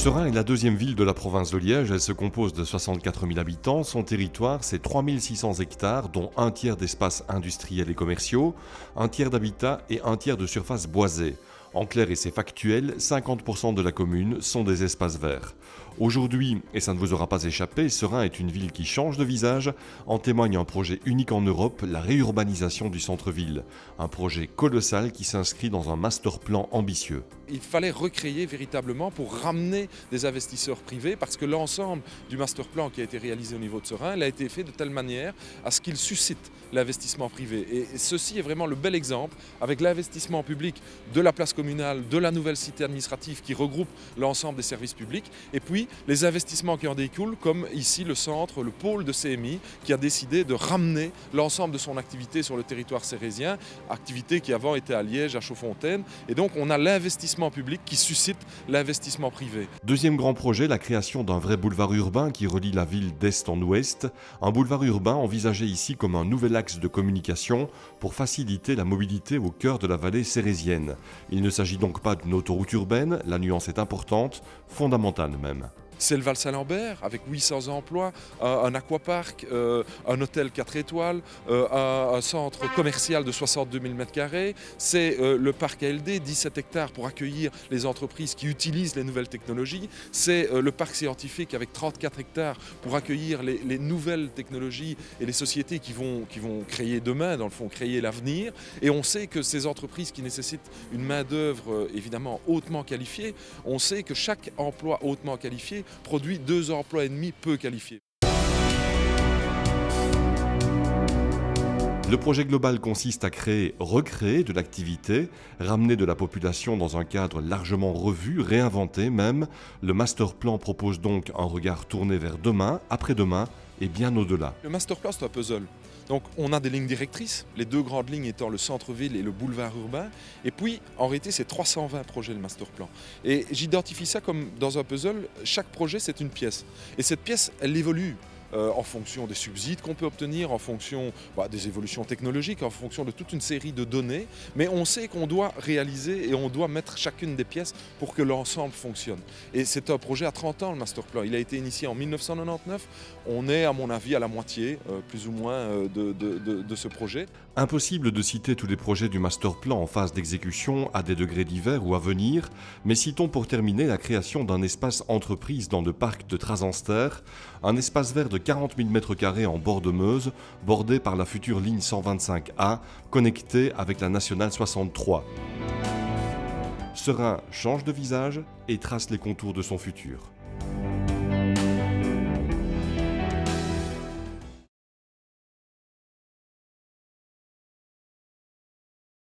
Seraing est la deuxième ville de la province de Liège. Elle se compose de 64 000 habitants. Son territoire, c'est 3 600 hectares, dont un tiers d'espaces industriels et commerciaux, un tiers d'habitat et un tiers de surface boisée. En clair, et c'est factuel, 50% de la commune sont des espaces verts. Aujourd'hui, et ça ne vous aura pas échappé, Seraing est une ville qui change de visage. En témoigne un projet unique en Europe, la réurbanisation du centre-ville. Un projet colossal qui s'inscrit dans un master plan ambitieux. Il fallait recréer véritablement pour ramener des investisseurs privés parce que l'ensemble du master plan qui a été réalisé au niveau de Seraing a été fait de telle manière à ce qu'il suscite l'investissement privé. Et ceci est vraiment le bel exemple avec l'investissement public de la place communale, de la nouvelle cité administrative qui regroupe l'ensemble des services publics et puis les investissements qui en découlent comme ici le centre, le pôle de CMI qui a décidé de ramener l'ensemble de son activité sur le territoire sérésien, activité qui avant était à Liège, à Chaudfontaine et donc on a l'investissement public qui suscite l'investissement privé. Deuxième grand projet, la création d'un vrai boulevard urbain qui relie la ville d'est en ouest. Un boulevard urbain envisagé ici comme un nouvel axe de communication pour faciliter la mobilité au cœur de la vallée sérésienne. Il ne s'agit donc pas d'une autoroute urbaine, la nuance est importante, fondamentale même. C'est le Val-Saint-Lambert avec 800 emplois, un aquapark, un hôtel 4 étoiles, un centre commercial de 62 000 m². C'est le parc ALD, 17 hectares pour accueillir les entreprises qui utilisent les nouvelles technologies. C'est le parc scientifique avec 34 hectares pour accueillir les nouvelles technologies et les sociétés qui vont créer demain, dans le fond, créer l'avenir. Et on sait que ces entreprises qui nécessitent une main-d'œuvre évidemment hautement qualifiée, on sait que chaque emploi hautement qualifié produit 2 emplois et demi peu qualifiés. Le projet global consiste à recréer de l'activité, ramener de la population dans un cadre largement revu, réinventé même. Le master plan propose donc un regard tourné vers demain, après-demain et bien au-delà. Le master plan, c'est un puzzle. Donc on a des lignes directrices, les 2 grandes lignes étant le centre-ville et le boulevard urbain. Et puis en réalité c'est 320 projets le master plan. Et j'identifie ça comme dans un puzzle, chaque projet c'est une pièce. Et cette pièce elle évolue. En fonction des subsides qu'on peut obtenir, en fonction des évolutions technologiques, en fonction de toute une série de données. Mais on sait qu'on doit réaliser et on doit mettre chacune des pièces pour que l'ensemble fonctionne. Et c'est un projet à 30 ans, le master plan. Il a été initié en 1999. On est, à mon avis, à la moitié, plus ou moins, de ce projet. Impossible de citer tous les projets du master plan en phase d'exécution à des degrés divers ou à venir, mais citons pour terminer la création d'un espace entreprise dans le parc de Trasanster, un espace vert de 40 000 m² en bord de Meuse, bordé par la future ligne 125A, connectée avec la nationale 63. Seraing change de visage et trace les contours de son futur.